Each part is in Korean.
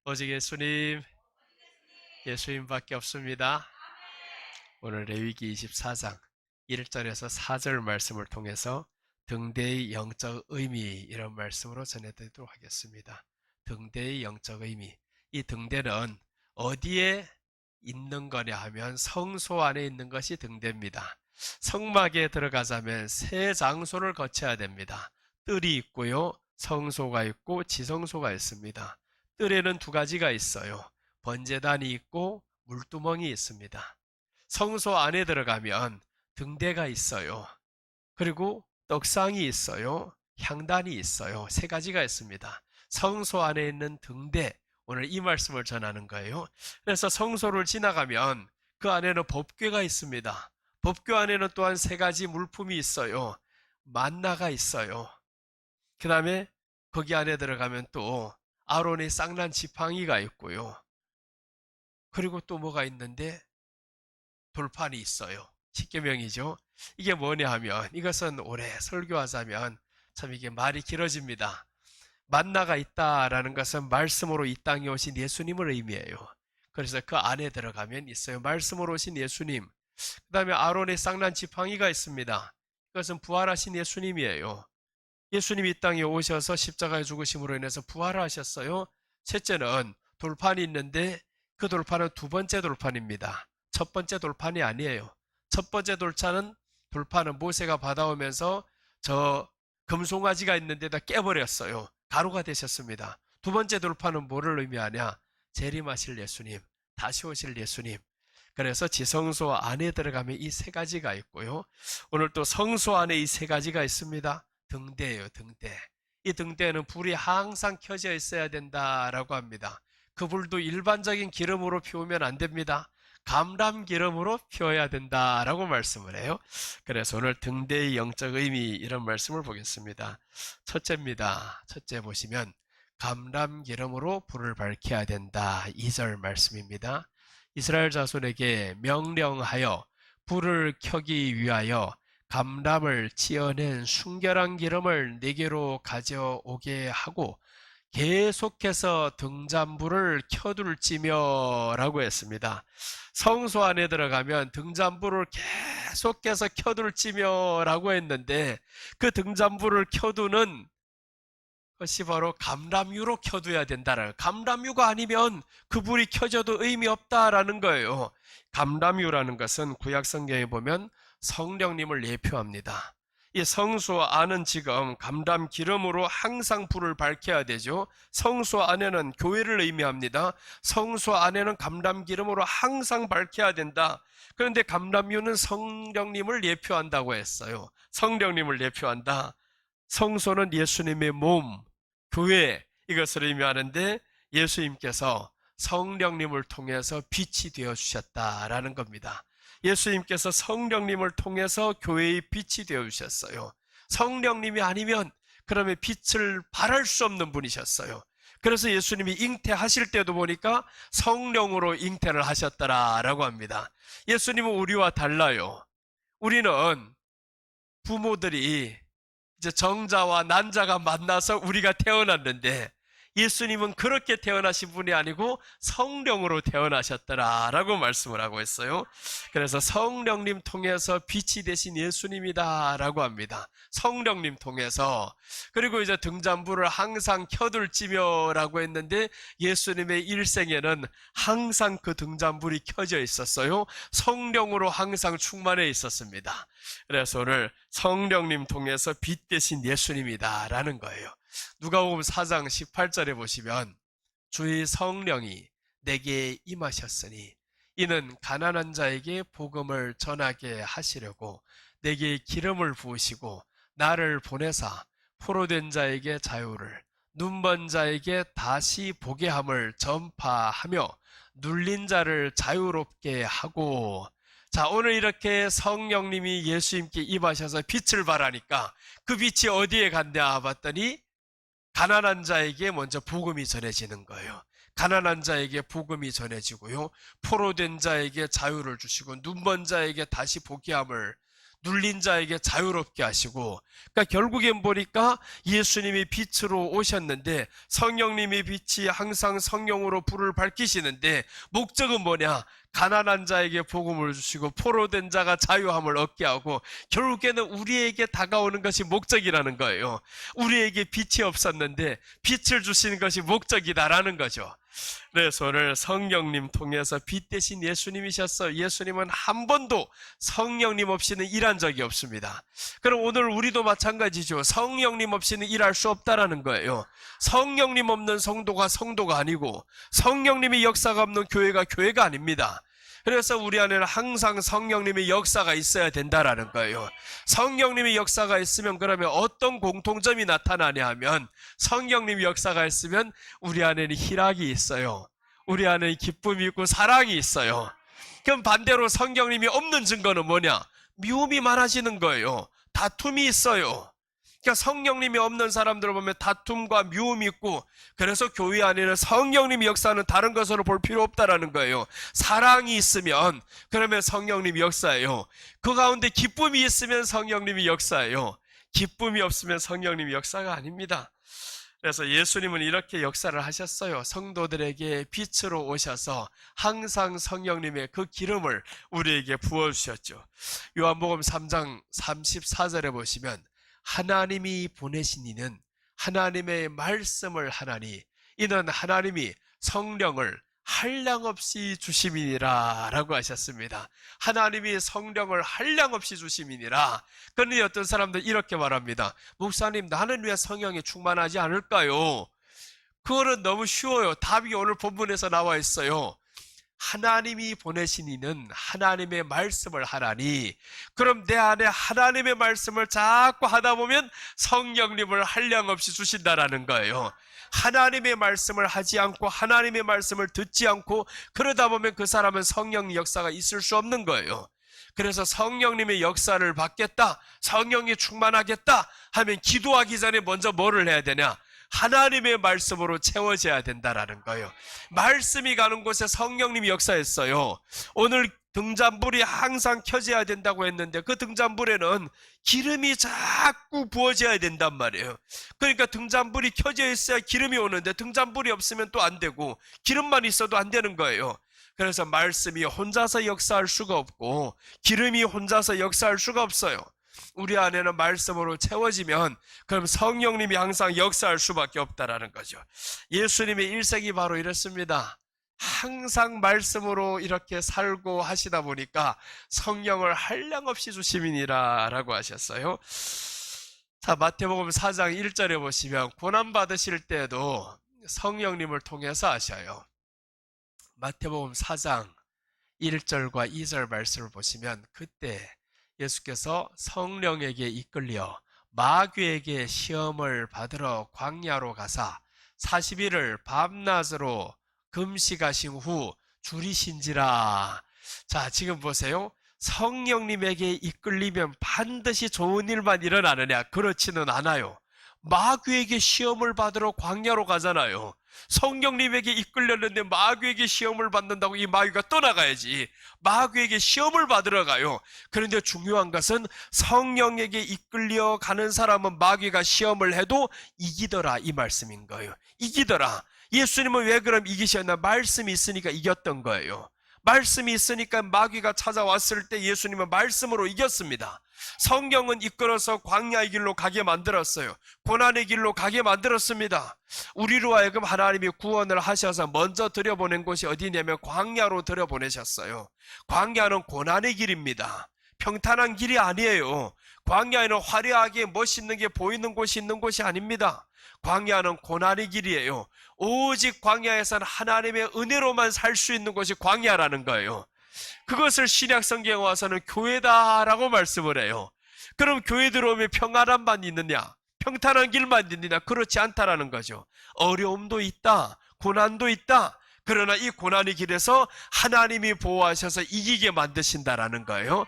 오직 예수님, 예수님밖에 없습니다. 오늘 레위기 24장 1절에서 4절 말씀을 통해서 등대의 영적 의미 이런 말씀으로 전해드리도록 하겠습니다. 등대의 영적 의미. 이 등대는 어디에 있는 거냐 하면 성소 안에 있는 것이 등대입니다. 성막에 들어가자면 세 장소를 거쳐야 됩니다. 뜰이 있고요. 성소가 있고 지성소가 있습니다. 뜰에는 두 가지가 있어요. 번제단이 있고 물두멍이 있습니다. 성소 안에 들어가면 등대가 있어요. 그리고 떡상이 있어요. 향단이 있어요. 세 가지가 있습니다. 성소 안에 있는 등대, 오늘 이 말씀을 전하는 거예요. 그래서 성소를 지나가면 그 안에는 법궤가 있습니다. 법궤 안에는 또한 세 가지 물품이 있어요. 만나가 있어요. 그 다음에 거기 안에 들어가면 또 아론의 쌍난 지팡이가 있고요. 그리고 또 뭐가 있는데 돌판이 있어요. 십계명이죠. 이게 뭐냐 하면 이것은 올해 설교하자면 참 이게 말이 길어집니다. 만나가 있다라는 것은 말씀으로 이 땅에 오신 예수님을 의미해요. 그래서 그 안에 들어가면 있어요. 말씀으로 오신 예수님. 그 다음에 아론의 쌍난 지팡이가 있습니다. 이것은 부활하신 예수님이에요. 예수님이 이 땅에 오셔서 십자가에 죽으심으로 인해서 부활하셨어요. 셋째는 돌판이 있는데 그 돌판은 두 번째 돌판입니다. 첫 번째 돌판이 아니에요. 첫 번째 돌판은 모세가 받아오면서 저 금송아지가 있는 데다 깨버렸어요. 가루가 되셨습니다. 두 번째 돌판은 뭐를 의미하냐? 재림하실 예수님, 다시 오실 예수님. 그래서 지성소 안에 들어가면 이 세 가지가 있고요. 오늘 또 성소 안에 이 세 가지가 있습니다. 등대예요, 등대. 이 등대는 불이 항상 켜져 있어야 된다라고 합니다. 그 불도 일반적인 기름으로 피우면 안 됩니다. 감람 기름으로 피워야 된다라고 말씀을 해요. 그래서 오늘 등대의 영적 의미 이런 말씀을 보겠습니다. 첫째입니다. 첫째 보시면 감람 기름으로 불을 밝혀야 된다. 2절 말씀입니다. 이스라엘 자손에게 명령하여 불을 켜기 위하여 감람을 찌어낸 순결한 기름을 네개로 가져오게 하고 계속해서 등잔불을 켜둘지며 라고 했습니다. 성소 안에 들어가면 등잔불을 계속해서 켜둘지며 라고 했는데 그 등잔불을 켜두는 것이 바로 감람유로 켜둬야 된다라는, 감람유가 아니면 그 불이 켜져도 의미 없다라는 거예요. 감람유라는 것은 구약 성경에 보면 성령님을 예표합니다. 이 성소 안은 지금 감람 기름으로 항상 불을 밝혀야 되죠. 성소 안에는 교회를 의미합니다. 성소 안에는 감람 기름으로 항상 밝혀야 된다. 그런데 감람유는 성령님을 예표한다고 했어요. 성령님을 예표한다. 성소는 예수님의 몸, 교회, 이것을 의미하는데 예수님께서 성령님을 통해서 빛이 되어 주셨다라는 겁니다. 예수님께서 성령님을 통해서 교회의 빛이 되어 주셨어요. 성령님이 아니면 그러면 빛을 발할 수 없는 분이셨어요. 그래서 예수님이 잉태하실 때도 보니까 성령으로 잉태를 하셨더라라고 합니다. 예수님은 우리와 달라요. 우리는 부모들이 이제 정자와 난자가 만나서 우리가 태어났는데 예수님은 그렇게 태어나신 분이 아니고 성령으로 태어나셨더라라고 말씀을 하고 있어요. 그래서 성령님 통해서 빛이 되신 예수님이다라고 합니다. 성령님 통해서. 그리고 이제 등잔불을 항상 켜둘지며라고 했는데 예수님의 일생에는 항상 그 등잔불이 켜져 있었어요. 성령으로 항상 충만해 있었습니다. 그래서 오늘 성령님 통해서 빛 되신 예수님이다라는 거예요. 누가복음 4장 18절에 보시면 주의 성령이 내게 임하셨으니 이는 가난한 자에게 복음을 전하게 하시려고 내게 기름을 부으시고 나를 보내사 포로된 자에게 자유를 눈먼 자에게 다시 보게 함을 전파하며 눌린 자를 자유롭게 하고. 자, 오늘 이렇게 성령님이 예수님께 임하셔서 빛을 발하니까 그 빛이 어디에 갔냐 봤더니 가난한 자에게 먼저 복음이 전해지는 거예요. 가난한 자에게 복음이 전해지고요. 포로된 자에게 자유를 주시고 눈먼 자에게 다시 보게 함을, 눌린 자에게 자유롭게 하시고, 그러니까 결국엔 보니까 예수님이 빛으로 오셨는데 성령님이 빛이 항상 성령으로 불을 밝히시는데 목적은 뭐냐? 가난한 자에게 복음을 주시고 포로된 자가 자유함을 얻게 하고 결국에는 우리에게 다가오는 것이 목적이라는 거예요. 우리에게 빛이 없었는데 빛을 주시는 것이 목적이다라는 거죠. 그래서 오늘 성령님 통해서 빛 대신 예수님이셨어요. 예수님은 한 번도 성령님 없이는 일한 적이 없습니다. 그럼 오늘 우리도 마찬가지죠. 성령님 없이는 일할 수 없다라는 거예요. 성령님 없는 성도가 아니고 성령님의 역사가 없는 교회가 아닙니다. 그래서 우리 안에는 항상 성령님의 역사가 있어야 된다라는 거예요. 성령님의 역사가 있으면 그러면 어떤 공통점이 나타나냐 하면 성령님의 역사가 있으면 우리 안에는 희락이 있어요. 우리 안에 기쁨이 있고 사랑이 있어요. 그럼 반대로 성령님이 없는 증거는 뭐냐? 미움이 많아지는 거예요. 다툼이 있어요. 그러니까 성령님이 없는 사람들을 보면 다툼과 미움이 있고, 그래서 교회 안에는 성령님이 역사하는 다른 것으로 볼 필요 없다라는 거예요. 사랑이 있으면 그러면 성령님이 역사해요. 그 가운데 기쁨이 있으면 성령님이 역사해요. 기쁨이 없으면 성령님이 역사가 아닙니다. 그래서 예수님은 이렇게 역사를 하셨어요. 성도들에게 빛으로 오셔서 항상 성령님의 그 기름을 우리에게 부어주셨죠. 요한복음 3장 34절에 보시면 하나님이 보내신 이는 하나님의 말씀을 하나니 이는 하나님이 성령을 한량없이 주심이니라 라고 하셨습니다. 하나님이 성령을 한량없이 주심이니라. 그런데 어떤 사람들 이렇게 말합니다. 목사님, 나는 왜 성령에 충만하지 않을까요? 그거는 너무 쉬워요. 답이 오늘 본문에서 나와 있어요. 하나님이 보내신 이는 하나님의 말씀을 하나니, 그럼 내 안에 하나님의 말씀을 자꾸 하다 보면 성령님을 한량없이 주신다라는 거예요. 하나님의 말씀을 하지 않고 하나님의 말씀을 듣지 않고 그러다 보면 그 사람은 성령 역사가 있을 수 없는 거예요. 그래서 성령님의 역사를 받겠다, 성령이 충만하겠다 하면 기도하기 전에 먼저 뭐를 해야 되냐? 하나님의 말씀으로 채워져야 된다라는 거예요. 말씀이 가는 곳에 성령님이 역사했어요. 오늘 등잔불이 항상 켜져야 된다고 했는데 그 등잔불에는 기름이 자꾸 부어져야 된단 말이에요. 그러니까 등잔불이 켜져 있어야 기름이 오는데 등잔불이 없으면 또 안 되고 기름만 있어도 안 되는 거예요. 그래서 말씀이 혼자서 역사할 수가 없고 기름이 혼자서 역사할 수가 없어요. 우리 안에는 말씀으로 채워지면 그럼 성령님이 항상 역사할 수밖에 없다라는 거죠. 예수님의 일생이 바로 이렇습니다. 항상 말씀으로 이렇게 살고 하시다 보니까 성령을 한량없이 주심이니라 라고 하셨어요. 자, 마태복음 4장 1절에 보시면 고난받으실 때에도 성령님을 통해서 하셔요. 마태복음 4장 1절과 2절 말씀을 보시면 그때 예수께서 성령에게 이끌려 마귀에게 시험을 받으러 광야로 가사 40일을 밤낮으로 금식하신 후 줄이신지라. 자, 지금 보세요. 성령님에게 이끌리면 반드시 좋은 일만 일어나느냐? 그렇지는 않아요. 마귀에게 시험을 받으러 광야로 가잖아요. 성령님에게 이끌렸는데 마귀에게 시험을 받는다고 이 마귀가 떠나가야지. 마귀에게 시험을 받으러 가요. 그런데 중요한 것은 성령에게 이끌려 가는 사람은 마귀가 시험을 해도 이기더라 이 말씀인 거예요. 이기더라. 예수님은 왜 그럼 이기셨나? 말씀이 있으니까 이겼던 거예요. 말씀이 있으니까 마귀가 찾아왔을 때 예수님은 말씀으로 이겼습니다. 성령은 이끌어서 광야의 길로 가게 만들었어요. 고난의 길로 가게 만들었습니다. 우리로 하여금 하나님이 구원을 하셔서 먼저 들여보낸 곳이 어디냐면 광야로 들여보내셨어요. 광야는 고난의 길입니다. 평탄한 길이 아니에요. 광야에는 화려하게 멋있는 게 보이는 곳이 있는 곳이 아닙니다. 광야는 고난의 길이에요. 오직 광야에서는 하나님의 은혜로만 살 수 있는 곳이 광야라는 거예요. 그것을 신약 성경에 와서는 교회다라고 말씀을 해요. 그럼 교회 들어오면 평안함만 있느냐? 평탄한 길만 있느냐? 그렇지 않다라는 거죠. 어려움도 있다, 고난도 있다. 그러나 이 고난의 길에서 하나님이 보호하셔서 이기게 만드신다라는 거예요.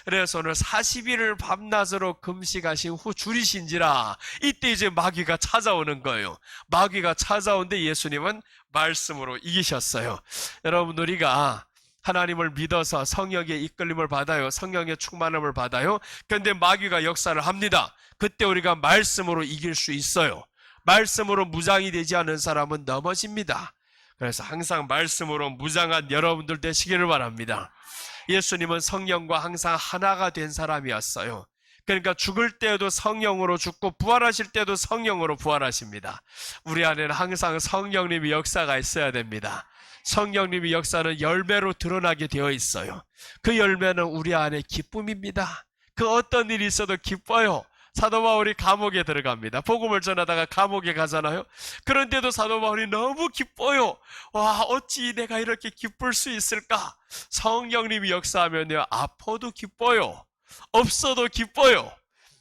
그래서 오늘 40일을 밤낮으로 금식하신 후 줄이신지라. 이때 이제 마귀가 찾아오는 거예요. 마귀가 찾아오는데 예수님은 말씀으로 이기셨어요. 여러분, 우리가 하나님을 믿어서 성령의 이끌림을 받아요. 성령의 충만함을 받아요. 그런데 마귀가 역사를 합니다. 그때 우리가 말씀으로 이길 수 있어요. 말씀으로 무장이 되지 않은 사람은 넘어집니다. 그래서 항상 말씀으로 무장한 여러분들 되시기를 바랍니다. 예수님은 성령과 항상 하나가 된 사람이었어요. 그러니까 죽을 때에도 성령으로 죽고 부활하실 때도 성령으로 부활하십니다. 우리 안에는 항상 성령님의 역사가 있어야 됩니다. 성령님의 역사는 열매로 드러나게 되어 있어요. 그 열매는 우리 안에 기쁨입니다. 그 어떤 일이 있어도 기뻐요. 사도 바울이 감옥에 들어갑니다. 복음을 전하다가 감옥에 가잖아요. 그런데도 사도 바울이 너무 기뻐요. 와, 어찌 내가 이렇게 기쁠 수 있을까? 성령님이 역사하면요, 아파도 기뻐요. 없어도 기뻐요.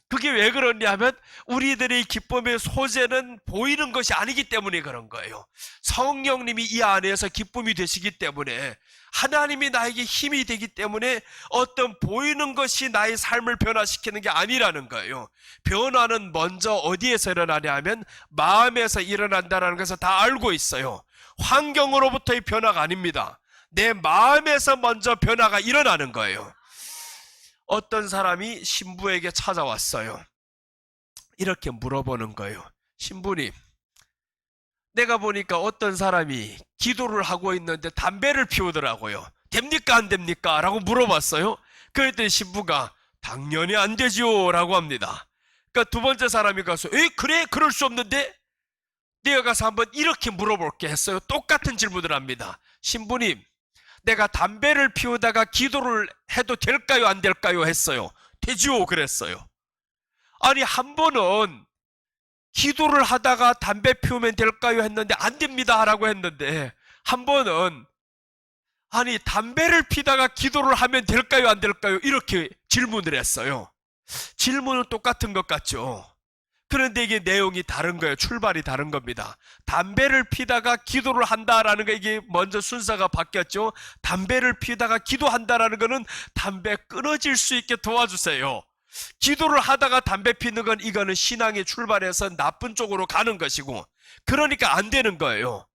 그게 왜 그러냐면 우리들의 기쁨의 소재는 보이는 것이 아니기 때문에 그런 거예요. 성령님이 이 안에서 기쁨이 되시기 때문에, 하나님이 나에게 힘이 되기 때문에 어떤 보이는 것이 나의 삶을 변화시키는 게 아니라는 거예요. 변화는 먼저 어디에서 일어나냐 하면 마음에서 일어난다는 것을 다 알고 있어요. 환경으로부터의 변화가 아닙니다. 내 마음에서 먼저 변화가 일어나는 거예요. 어떤 사람이 신부에게 찾아왔어요. 이렇게 물어보는 거예요. 신부님, 내가 보니까 어떤 사람이 기도를 하고 있는데 담배를 피우더라고요. 됩니까 안 됩니까? 라고 물어봤어요. 그랬더니 신부가 당연히 안 되지요 라고 합니다. 그러니까 두 번째 사람이 가서 그래? 그럴 수 없는데? 내가 가서 한번 이렇게 물어볼게 했어요. 똑같은 질문을 합니다. 신부님, 내가 담배를 피우다가 기도를 해도 될까요 안 될까요 했어요. 되지요 그랬어요. 아니, 한 번은 기도를 하다가 담배 피우면 될까요 했는데 안 됩니다 라고 했는데, 한 번은 아니 담배를 피다가 기도를 하면 될까요 안 될까요 이렇게 질문을 했어요. 질문은 똑같은 것 같죠. 그런데 이게 내용이 다른 거예요. 출발이 다른 겁니다. 담배를 피다가 기도를 한다라는 거, 이게 먼저 순서가 바뀌었죠. 담배를 피다가 기도한다라는 거는 담배 끊어질 수 있게 도와주세요. 기도를 하다가 담배 피는 건, 이거는 신앙의 출발에서 나쁜 쪽으로 가는 것이고, 그러니까 안 되는 거예요.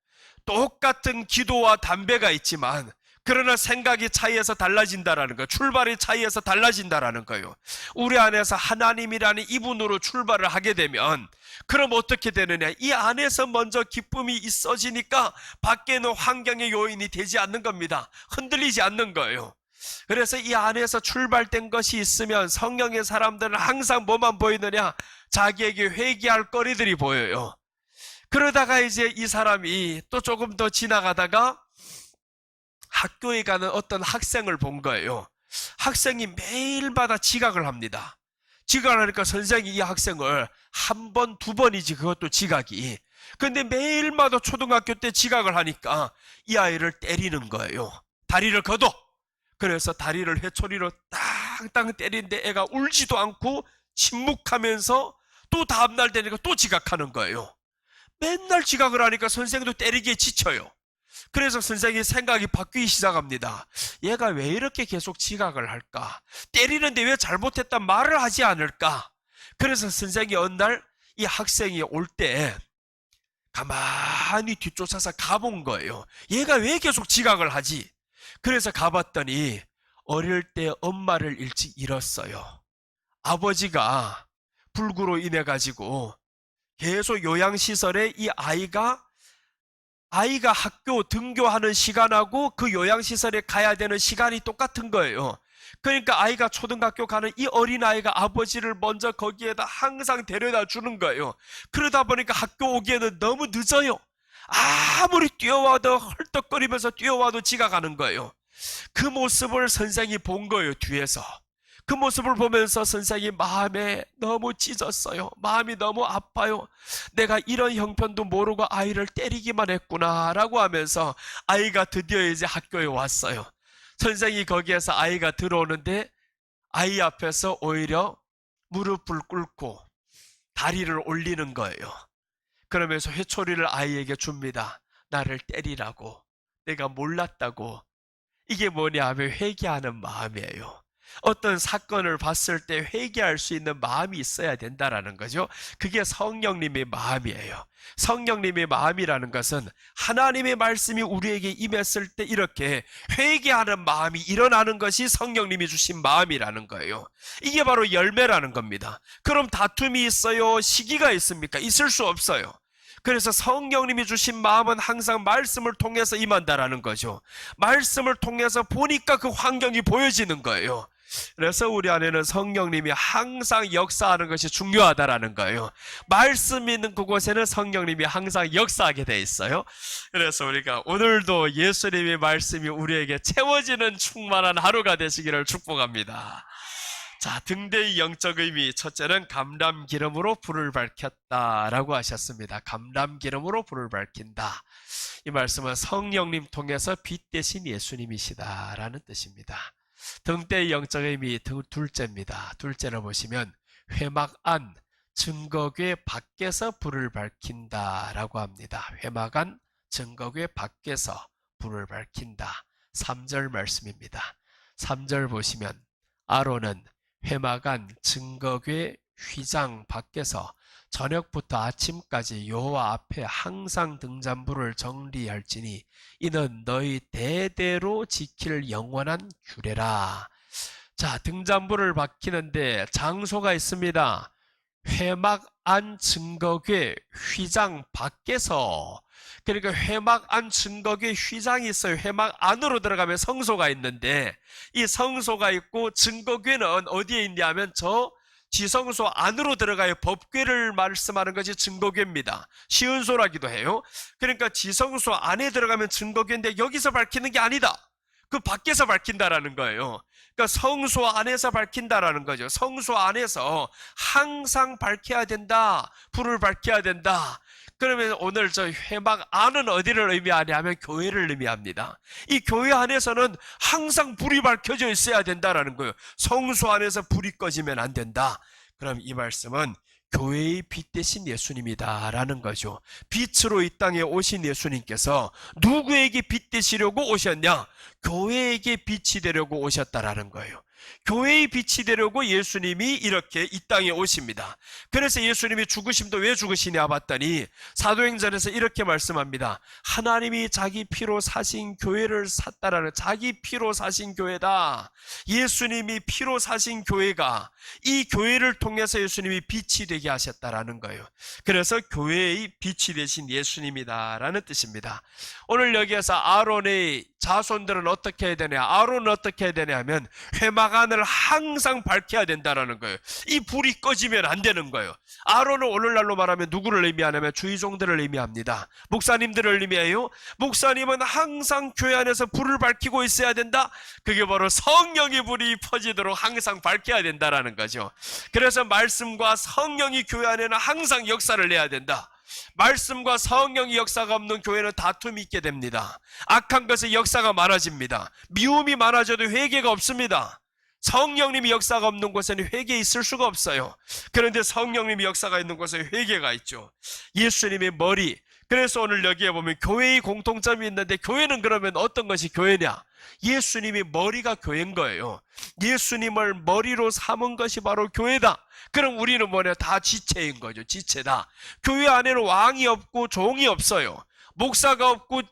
똑같은 기도와 담배가 있지만 그러나 생각이 차이에서 달라진다라는 거, 출발의 차이에서 달라진다라는 거예요. 우리 안에서 하나님이라는 이분으로 출발을 하게 되면 그럼 어떻게 되느냐? 이 안에서 먼저 기쁨이 있어지니까 밖에는 환경의 요인이 되지 않는 겁니다. 흔들리지 않는 거예요. 그래서 이 안에서 출발된 것이 있으면 성령의 사람들은 항상 뭐만 보이느냐? 자기에게 회개할 거리들이 보여요. 그러다가 이제 이 사람이 또 조금 더 지나가다가 학교에 가는 어떤 학생을 본 거예요. 학생이 매일마다 지각을 합니다. 지각을 하니까 선생이 이 학생을 한 번, 두 번이지, 그것도 지각이. 근데 매일마다 초등학교 때 지각을 하니까 이 아이를 때리는 거예요. 다리를 걷어. 그래서 다리를 회초리로 땅땅 때리는데 애가 울지도 않고 침묵하면서 또 다음날 되니까 또 지각하는 거예요. 맨날 지각을 하니까 선생도 때리기에 지쳐요. 그래서 선생님 생각이 바뀌기 시작합니다. 얘가 왜 이렇게 계속 지각을 할까? 때리는데 왜 잘못했단 말을 하지 않을까? 그래서 선생이 어느 날 이 학생이 올 때 가만히 뒤쫓아서 가본 거예요. 얘가 왜 계속 지각을 하지? 그래서 가봤더니 어릴 때 엄마를 일찍 잃었어요. 아버지가 불구로 인해 가지고 계속 요양시설에 이 아이가 학교 등교하는 시간하고 그 요양시설에 가야 되는 시간이 똑같은 거예요. 그러니까 아이가 초등학교 가는 이 어린아이가 아버지를 먼저 거기에다 항상 데려다 주는 거예요. 그러다 보니까 학교 오기에는 너무 늦어요. 아무리 뛰어와도, 헐떡거리면서 뛰어와도 지각하는 거예요. 그 모습을 선생이 본 거예요, 뒤에서. 그 모습을 보면서 선생이 마음에 너무 찢었어요. 마음이 너무 아파요. 내가 이런 형편도 모르고 아이를 때리기만 했구나 라고 하면서 아이가 드디어 이제 학교에 왔어요. 선생이 거기에서 아이가 들어오는데 아이 앞에서 오히려 무릎을 꿇고 다리를 올리는 거예요. 그러면서 회초리를 아이에게 줍니다. 나를 때리라고, 내가 몰랐다고. 이게 뭐냐 하면 회개하는 마음이에요. 어떤 사건을 봤을 때 회개할 수 있는 마음이 있어야 된다라는 거죠. 그게 성령님의 마음이에요. 성령님의 마음이라는 것은 하나님의 말씀이 우리에게 임했을 때 이렇게 회개하는 마음이 일어나는 것이 성령님이 주신 마음이라는 거예요. 이게 바로 열매라는 겁니다. 그럼 다툼이 있어요? 시기가 있습니까? 있을 수 없어요. 그래서 성령님이 주신 마음은 항상 말씀을 통해서 임한다라는 거죠. 말씀을 통해서 보니까 그 환경이 보여지는 거예요. 그래서 우리 안에는 성령님이 항상 역사하는 것이 중요하다라는 거예요. 말씀 있는 그곳에는 성령님이 항상 역사하게 돼 있어요. 그래서 우리가 오늘도 예수님의 말씀이 우리에게 채워지는 충만한 하루가 되시기를 축복합니다. 자, 등대의 영적 의미, 첫째는 감람 기름으로 불을 밝혔다라고 하셨습니다. 감람 기름으로 불을 밝힌다. 이 말씀은 성령님 통해서 빛 대신 예수님이시다라는 뜻입니다. 등대의 영적 의미 둘째입니다. 둘째를 보시면 회막 안 증거궤 밖에서 불을 밝힌다라고 합니다. 회막 안 증거궤 밖에서 불을 밝힌다. 3절 말씀입니다. 3절 보시면 아론은 회막 안 증거궤 휘장 밖에서 저녁부터 아침까지 여호와 앞에 항상 등잔불을 정리할지니 이는 너희 대대로 지킬 영원한 규례라. 자, 등잔불을 밝히는데 장소가 있습니다. 회막 안 증거궤 휘장 밖에서. 그러니까 회막 안 증거궤 휘장이 있어요. 회막 안으로 들어가면 성소가 있는데 이 성소가 있고 증거궤는 어디에 있냐면 저 지성소 안으로 들어가요. 법궤를 말씀하는 것이 증거궤입니다. 시은소라기도 해요. 그러니까 지성소 안에 들어가면 증거궤인데 여기서 밝히는 게 아니다. 그 밖에서 밝힌다라는 거예요. 그러니까 성소 안에서 밝힌다라는 거죠. 성소 안에서 항상 밝혀야 된다. 불을 밝혀야 된다. 그러면 오늘 저 회막 안은 어디를 의미하냐면 교회를 의미합니다. 이 교회 안에서는 항상 불이 밝혀져 있어야 된다라는 거예요. 성소 안에서 불이 꺼지면 안 된다. 그럼 이 말씀은 교회의 빛 대신 예수님이다라는 거죠. 빛으로 이 땅에 오신 예수님께서 누구에게 빛 되시려고 오셨냐? 교회에게 빛이 되려고 오셨다라는 거예요. 교회의 빛이 되려고 예수님이 이렇게 이 땅에 오십니다. 그래서 예수님이 죽으심도 왜 죽으시냐 봤더니 사도행전에서 이렇게 말씀합니다. 하나님이 자기 피로 사신 교회를 샀다라는, 자기 피로 사신 교회다. 예수님이 피로 사신 교회가 이 교회를 통해서 예수님이 빛이 되게 하셨다라는 거예요. 그래서 교회의 빛이 되신 예수님이다라는 뜻입니다. 오늘 여기에서 아론의 자손들은 어떻게 해야 되냐? 아론은 어떻게 해야 되냐 하면 회막 안을 항상 밝혀야 된다는 거예요. 이 불이 꺼지면 안 되는 거예요. 아론은 오늘날로 말하면 누구를 의미하냐면 주의종들을 의미합니다. 목사님들을 의미해요. 목사님은 항상 교회 안에서 불을 밝히고 있어야 된다. 그게 바로 성령의 불이 퍼지도록 항상 밝혀야 된다는 거죠. 그래서 말씀과 성령이 교회 안에는 항상 역사를 내야 된다. 말씀과 성령의 역사가 없는 교회는 다툼이 있게 됩니다. 악한 것의 역사가 많아집니다. 미움이 많아져도 회개가 없습니다. 성령님이 역사가 없는 곳에는 회개 있을 수가 없어요. 그런데 성령님이 역사가 있는 곳에 회개가 있죠. 예수님의 머리. 그래서 오늘 여기에 보면 교회의 공통점이 있는데 교회는 그러면 어떤 것이 교회냐? 예수님이 머리가 교회인 거예요. 예수님을 머리로 삼은 것이 바로 교회다. 그럼 우리는 뭐냐? 다 지체인 거죠. 지체다. 교회 안에는 왕이 없고 종이 없어요. 목사가 없고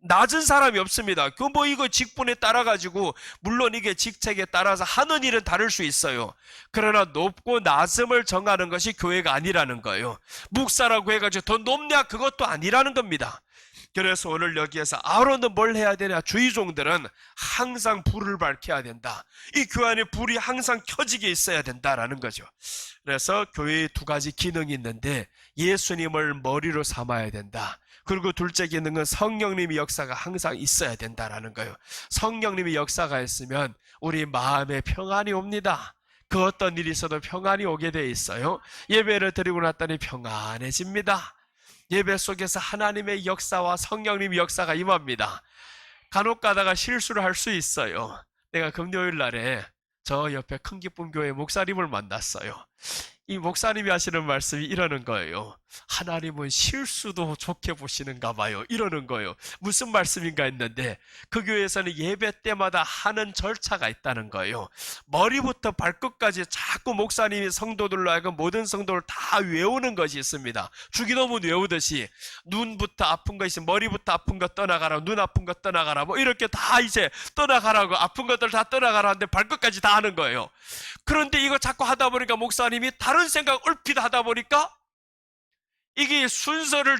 낮은 사람이 없습니다. 그 뭐 이거 직분에 따라 가지고 물론 이게 직책에 따라서 하는 일은 다를 수 있어요. 그러나 높고 낮음을 정하는 것이 교회가 아니라는 거예요. 목사라고 해가지고 더 높냐? 그것도 아니라는 겁니다. 그래서 오늘 여기에서 아론은 뭘 해야 되냐? 주의종들은 항상 불을 밝혀야 된다. 이 교회 안에 불이 항상 켜지게 있어야 된다라는 거죠. 그래서 교회에 두 가지 기능이 있는데 예수님을 머리로 삼아야 된다. 그리고 둘째 기능은 성령님의 역사가 항상 있어야 된다라는 거예요. 성령님의 역사가 있으면 우리 마음에 평안이 옵니다. 그 어떤 일이 있어도 평안이 오게 돼 있어요. 예배를 드리고 났더니 평안해집니다. 예배 속에서 하나님의 역사와 성령님의 역사가 임합니다. 간혹 가다가 실수를 할 수 있어요. 내가 금요일 날에 저 옆에 큰기쁨교회 목사님을 만났어요. 이 목사님이 하시는 말씀이 이러는 거예요. 하나님은 실수도 좋게 보시는가 봐요. 이러는 거예요. 무슨 말씀인가 했는데 그 교회에서는 예배 때마다 하는 절차가 있다는 거예요. 머리부터 발끝까지 자꾸 목사님이 성도들로 하여금 모든 성도를 다 외우는 것이 있습니다. 주기도문 외우듯이 눈부터 아픈 거 있으면 머리부터 아픈 거 떠나가라, 눈 아픈 거 떠나가라, 뭐 이렇게 다 이제 떠나가라고, 아픈 것들 다 떠나가라 하는데 발끝까지 다 하는 거예요. 그런데 이거 자꾸 하다 보니까 목사님이 다른 생각 얼핏 하다 보니까 이게 순서를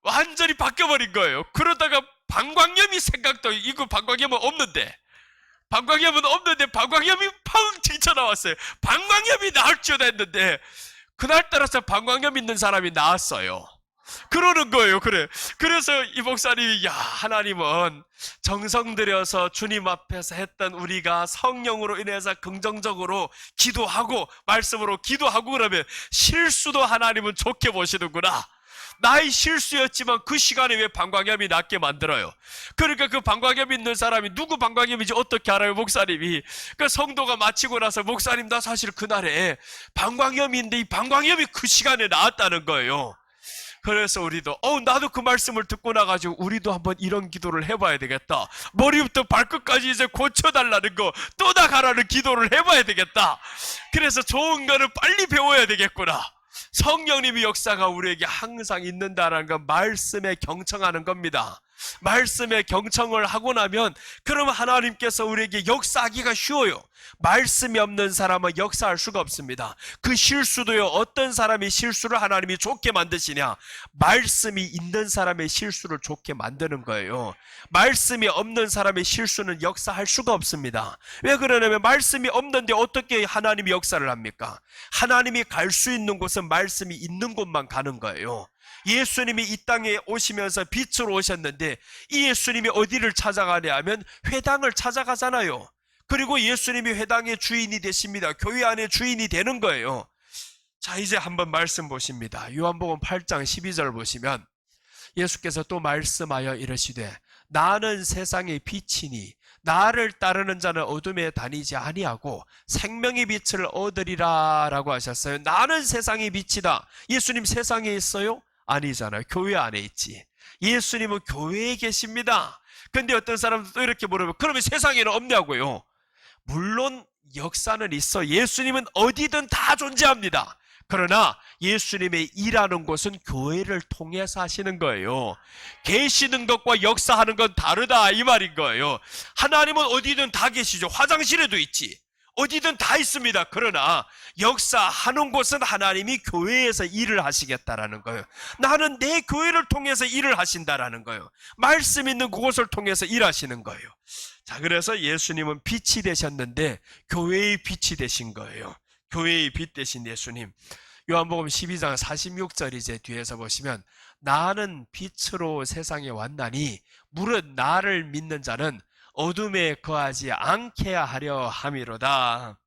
완전히 바뀌어버린 거예요. 그러다가 방광염이 생각도, 이거 방광염은 없는데 방광염이 펑 튀쳐나왔어요. 방광염이 나을지어다 했는데 그날따라서 방광염 있는 사람이 나았어요. 그러는 거예요. 그래서 이 목사님이, 야, 하나님은 정성 들여서 주님 앞에서 했던 우리가 성령으로 인해서 긍정적으로 기도하고 말씀으로 기도하고 그러면 실수도 하나님은 좋게 보시는구나. 나의 실수였지만 그 시간에 왜 방광염이 낫게 만들어요? 그러니까 그 방광염 있는 사람이 누구 방광염인지 어떻게 알아요? 목사님이. 그 성도가 마치고 나서, 목사님, 나 사실 그날에 방광염인데 이 방광염이 그 시간에 나았다는 거예요. 그래서 우리도 나도 그 말씀을 듣고 나가지고 우리도 한번 이런 기도를 해봐야 되겠다. 머리부터 발끝까지 이제 고쳐달라는 거, 떠나가라는 기도를 해봐야 되겠다. 그래서 좋은 거는 빨리 배워야 되겠구나. 성령님의 역사가 우리에게 항상 있는다는 건 말씀에 경청하는 겁니다. 말씀에 경청을 하고 나면 그러면 하나님께서 우리에게 역사하기가 쉬워요. 말씀이 없는 사람은 역사할 수가 없습니다. 그 실수도요, 어떤 사람이 실수를 하나님이 좋게 만드시냐? 말씀이 있는 사람의 실수를 좋게 만드는 거예요. 말씀이 없는 사람의 실수는 역사할 수가 없습니다. 왜 그러냐면 말씀이 없는데 어떻게 하나님이 역사를 합니까? 하나님이 갈 수 있는 곳은 말씀이 있는 곳만 가는 거예요. 예수님이 이 땅에 오시면서 빛으로 오셨는데 이 예수님이 어디를 찾아가냐 하면 회당을 찾아가잖아요. 그리고 예수님이 회당의 주인이 되십니다. 교회 안에 주인이 되는 거예요. 자, 이제 한번 말씀 보십니다. 요한복음 8장 12절 보시면 예수께서 또 말씀하여 이르시되 나는 세상의 빛이니 나를 따르는 자는 어둠에 다니지 아니하고 생명의 빛을 얻으리라 라고 하셨어요. 나는 세상의 빛이다. 예수님 세상에 있어요? 아니잖아요. 교회 안에 있지. 예수님은 교회에 계십니다. 근데 어떤 사람도 또 이렇게 물으면 그러면 세상에는 없냐고요? 물론 역사는 있어. 예수님은 어디든 다 존재합니다. 그러나 예수님의 일하는 곳은 교회를 통해서 하시는 거예요. 계시는 것과 역사하는 건 다르다 이 말인 거예요. 하나님은 어디든 다 계시죠. 화장실에도 있지. 어디든 다 있습니다. 그러나 역사하는 곳은 하나님이 교회에서 일을 하시겠다라는 거예요. 나는 내 교회를 통해서 일을 하신다라는 거예요. 말씀 있는 그곳을 통해서 일하시는 거예요. 자, 그래서 예수님은 빛이 되셨는데 교회의 빛이 되신 거예요. 교회의 빛 되신 예수님. 요한복음 12장 46절 이제 뒤에서 보시면 나는 빛으로 세상에 왔나니 무릇 나를 믿는 자는 어둠에 거하지 않게 하려 함이로다.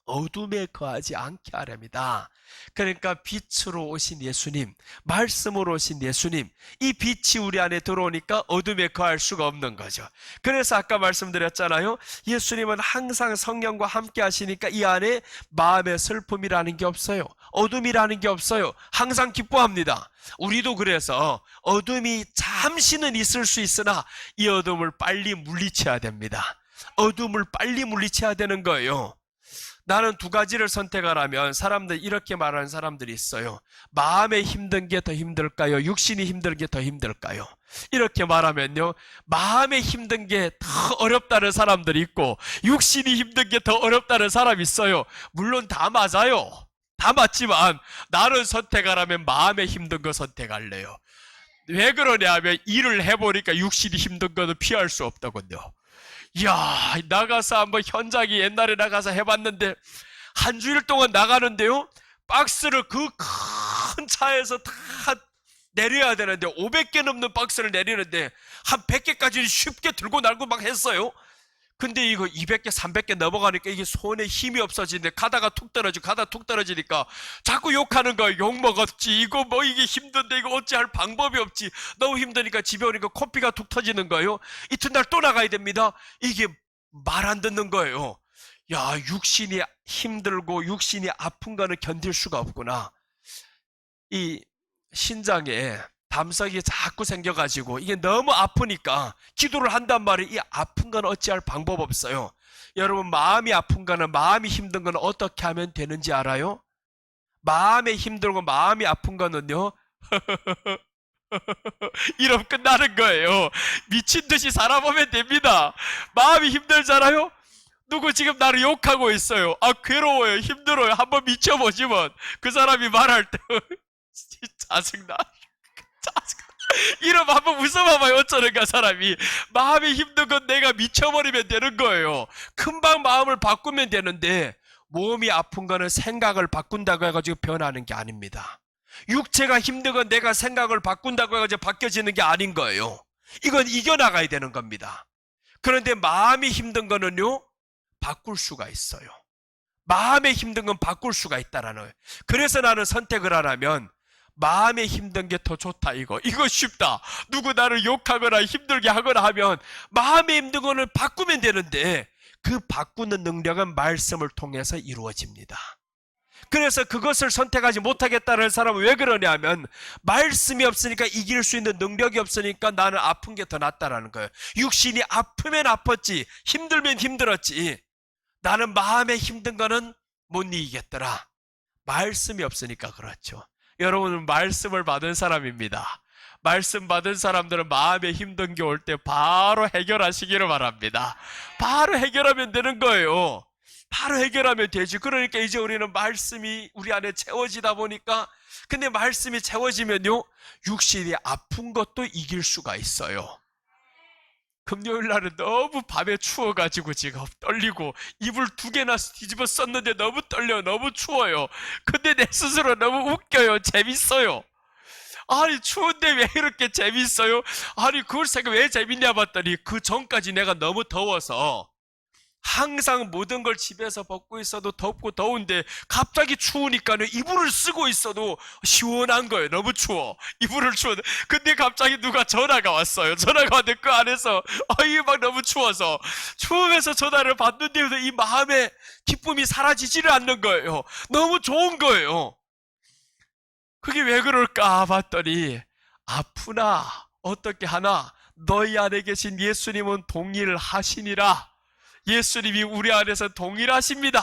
어둠에 거하지 않게 하렵니다. 그러니까 빛으로 오신 예수님, 말씀으로 오신 예수님, 이 빛이 우리 안에 들어오니까 어둠에 거할 수가 없는 거죠. 그래서 아까 말씀드렸잖아요. 예수님은 항상 성령과 함께 하시니까 이 안에 마음의 슬픔이라는 게 없어요. 어둠이라는 게 없어요. 항상 기뻐합니다. 우리도 그래서 어둠이 잠시는 있을 수 있으나 이 어둠을 빨리 물리쳐야 됩니다. 어둠을 빨리 물리쳐야 되는 거예요. 나는 두 가지를 선택하라면 사람들 이렇게 말하는 사람들이 있어요. 마음에 힘든 게 더 힘들까요? 육신이 힘든 게 더 힘들까요? 이렇게 말하면요, 마음에 힘든 게 더 어렵다는 사람들이 있고 육신이 힘든 게 더 어렵다는 사람이 있어요. 물론 다 맞아요. 다 맞지만 나는 선택하라면 마음에 힘든 거 선택할래요. 왜 그러냐 하면 일을 해보니까 육신이 힘든 거는 피할 수 없더군요. 이야, 나가서 한번 현장에 옛날에 나가서 해봤는데 한 주일 동안 나가는데요, 박스를 그 큰 차에서 다 내려야 되는데 500개 넘는 박스를 내리는데 한 100개까지는 쉽게 들고 날고 막 했어요. 근데 이거 200개 300개 넘어가니까 이게 손에 힘이 없어지는데 가다가 툭 떨어지니까 자꾸 욕하는 거야. 욕먹었지, 이거 뭐 이게 힘든데 이거 어찌할 방법이 없지, 너무 힘드니까 집에 오니까 코피가 툭 터지는 거예요. 이튿날 또 나가야 됩니다. 이게 말 안 듣는 거예요. 야, 육신이 힘들고 육신이 아픈 거는 견딜 수가 없구나. 이 신장에 담석이 자꾸 생겨가지고 이게 너무 아프니까 기도를 한단 말이에요. 이 아픈 건 어찌할 방법 없어요. 여러분, 마음이 아픈 거는, 마음이 힘든 거는 어떻게 하면 되는지 알아요? 마음이 힘들고 마음이 아픈 거는요, 이러면 끝나는 거예요. 미친 듯이 살아보면 됩니다. 마음이 힘들잖아요? 누구 지금 나를 욕하고 있어요. 아, 괴로워요. 힘들어요. 한번 미쳐보시면 그 사람이 말할 때 짜증나. 짜증나. 이러면 한번 웃어봐봐요. 어쩌는가 사람이. 마음이 힘든 건 내가 미쳐버리면 되는 거예요. 금방 마음을 바꾸면 되는데 몸이 아픈 거는 생각을 바꾼다고 해가지고 변하는 게 아닙니다. 육체가 힘든 건 내가 생각을 바꾼다고 해가지고 바뀌어지는 게 아닌 거예요. 이건 이겨나가야 되는 겁니다. 그런데 마음이 힘든 거는요, 바꿀 수가 있어요. 마음에 힘든 건 바꿀 수가 있다라는 거예요. 그래서 나는 선택을 하라면 마음에 힘든 게 더 좋다. 이거 쉽다. 누구 나를 욕하거나 힘들게 하거나 하면 마음에 힘든 거는 바꾸면 되는데 그 바꾸는 능력은 말씀을 통해서 이루어집니다. 그래서 그것을 선택하지 못하겠다는 사람은 왜 그러냐면 말씀이 없으니까, 이길 수 있는 능력이 없으니까 나는 아픈 게 더 낫다라는 거예요. 육신이 아프면 아팠지, 힘들면 힘들었지, 나는 마음에 힘든 거는 못 이기겠더라. 말씀이 없으니까 그렇죠. 여러분은 말씀을 받은 사람입니다. 말씀 받은 사람들은 마음에 힘든 게 올 때 바로 해결하시기를 바랍니다. 바로 해결하면 되는 거예요. 바로 해결하면 되지. 그러니까 이제 우리는 말씀이 우리 안에 채워지다 보니까, 근데 말씀이 채워지면요, 육신이 아픈 것도 이길 수가 있어요. 금요일 날은 너무 밤에 추워가지고 지금 떨리고 이불 2개나 뒤집어 썼는데 너무 떨려요. 너무 추워요. 근데 내 스스로 너무 웃겨요. 재밌어요. 아니, 추운데 왜 이렇게 재밌어요? 아니, 그걸 왜 재밌냐 봤더니 그 전까지 내가 너무 더워서 항상 모든 걸 집에서 벗고 있어도 덥고 더운데 갑자기 추우니까는 이불을 쓰고 있어도 시원한 거예요. 너무 추워. 이불을 추워. 근데 갑자기 누가 전화가 왔어요. 전화가 왔는데 그 안에서 이게 막 너무 추워서 추우면서 전화를 받는데도 이 마음의 기쁨이 사라지지를 않는 거예요. 너무 좋은 거예요. 그게 왜 그럴까 봤더니, 아프나 어떻게 하나 너희 안에 계신 예수님은 동일하시니라. 예수님이 우리 안에서 동일하십니다.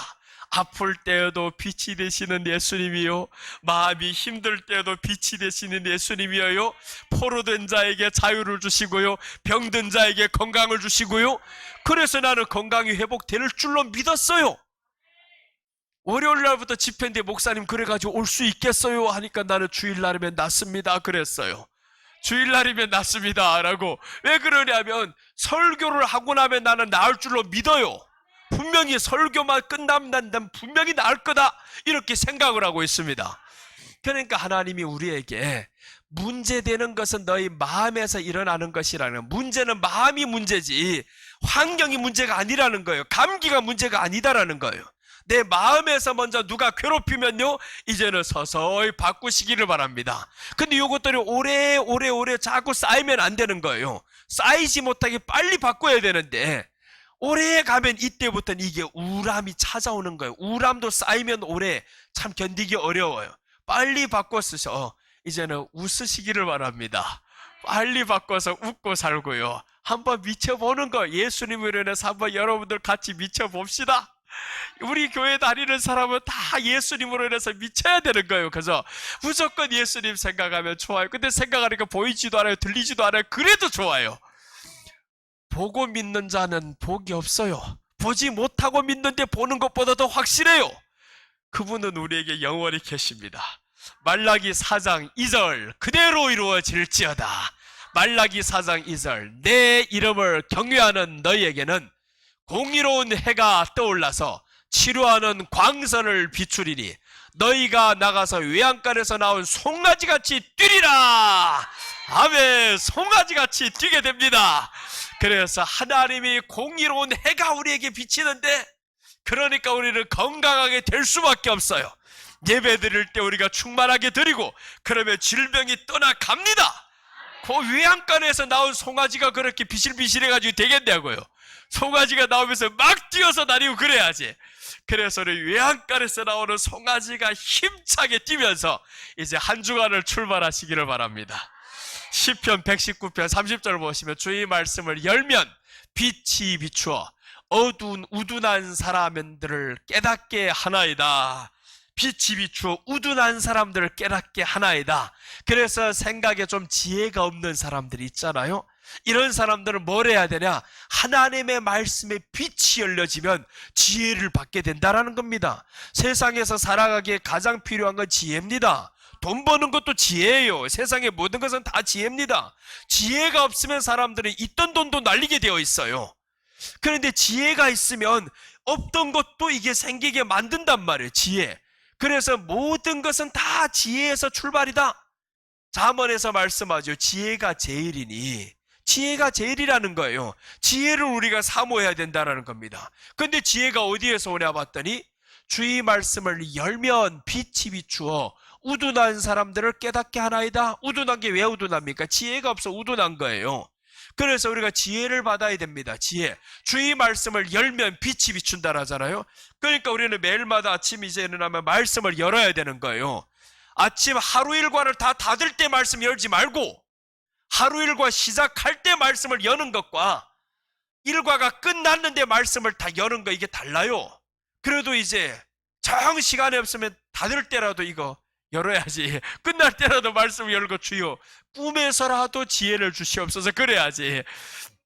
아플 때에도 빛이 되시는 예수님이요, 마음이 힘들 때에도 빛이 되시는 예수님이요, 포로된 자에게 자유를 주시고요, 병든 자에게 건강을 주시고요. 그래서 나는 건강이 회복될 줄로 믿었어요. 월요일 날부터 집회인데 목사님 그래가지고 올 수 있겠어요? 하니까 나는 주일날이면 낫습니다 그랬어요. 주일날이면 낫습니다 라고. 왜 그러냐면 설교를 하고 나면 나는 나을 줄로 믿어요. 분명히 설교만 끝나면 난 분명히 나을 거다, 이렇게 생각을 하고 있습니다. 그러니까 하나님이 우리에게 문제되는 것은 너희 마음에서 일어나는 것이라는, 문제는 마음이 문제지 환경이 문제가 아니라는 거예요. 감기가 문제가 아니다라는 거예요. 내 마음에서 먼저 누가 괴롭히면요, 이제는 서서히 바꾸시기를 바랍니다. 근데 이것들이 오래 자꾸 쌓이면 안 되는 거예요. 쌓이지 못하게 빨리 바꿔야 되는데 오래 가면 이때부터는 이게 우울함이 찾아오는 거예요. 우울함도 쌓이면 오래 참 견디기 어려워요. 빨리 바꿔서 이제는 웃으시기를 바랍니다. 빨리 바꿔서 웃고 살고요, 한번 미쳐보는 거, 예수님으로 인해서 한번 여러분들 같이 미쳐봅시다. 우리 교회 다니는 사람은 다 예수님으로 인해서 미쳐야 되는 거예요. 그래서 무조건 예수님 생각하면 좋아요. 근데 생각하니까 보이지도 않아요, 들리지도 않아요. 그래도 좋아요. 보고 믿는 자는 복이 없어요. 보지 못하고 믿는데 보는 것보다 더 확실해요. 그분은 우리에게 영원히 계십니다. 말라기 4장 2절 그대로 이루어질지어다. 말라기 4장 2절 내 이름을 경외하는 너희에게는 공의로운 해가 떠올라서 치료하는 광선을 비추리니 너희가 나가서 외양간에서 나온 송아지같이 뛰리라. 아멘. 송아지같이 뛰게 됩니다. 그래서 하나님이 공의로운 해가 우리에게 비치는데, 그러니까 우리는 건강하게 될 수밖에 없어요. 예배 드릴 때 우리가 충만하게 드리고 그러면 질병이 떠나갑니다. 그 외양간에서 나온 송아지가 그렇게 비실비실해가지고 되겠냐고요. 송아지가 나오면서 막 뛰어서 다니고 그래야지. 그래서 우리 외양간에서 나오는 송아지가 힘차게 뛰면서 이제 한 주간을 출발하시기를 바랍니다. 시편 119편 30절 보시면 주의 말씀을 열면 빛이 비추어 우둔한 사람들을 깨닫게 하나이다. 빛이 비추어 우둔한 사람들을 깨닫게 하나이다. 그래서 생각에 좀 지혜가 없는 사람들이 있잖아요. 이런 사람들은 뭘 해야 되냐? 하나님의 말씀에 빛이 열려지면 지혜를 받게 된다는 겁니다. 세상에서 살아가기에 가장 필요한 건 지혜입니다. 돈 버는 것도 지혜예요. 세상의 모든 것은 다 지혜입니다. 지혜가 없으면 사람들은 있던 돈도 날리게 되어 있어요. 그런데 지혜가 있으면 없던 것도 이게 생기게 만든단 말이에요. 지혜. 그래서 모든 것은 다 지혜에서 출발이다. 잠언에서 말씀하죠. 지혜가 제일이니. 지혜가 제일이라는 거예요. 지혜를 우리가 사모해야 된다는 겁니다. 근데 지혜가 어디에서 오냐 봤더니 주의 말씀을 열면 빛이 비추어 우둔한 사람들을 깨닫게 하나이다. 우둔한 게 왜 우둔합니까? 지혜가 없어 우둔한 거예요. 그래서 우리가 지혜를 받아야 됩니다. 지혜. 주의 말씀을 열면 빛이 비춘다 하잖아요. 그러니까 우리는 매일마다 아침 이제 일어나면 말씀을 열어야 되는 거예요. 아침 하루 일과를 다 닫을 때 말씀 열지 말고 하루 일과 시작할 때 말씀을 여는 것과 일과가 끝났는데 말씀을 다 여는 거 이게 달라요. 그래도 이제 정 시간이 없으면 닫을 때라도 이거 열어야지. 끝날 때라도 말씀을 열고 주여 꿈에서라도 지혜를 주시옵소서 그래야지.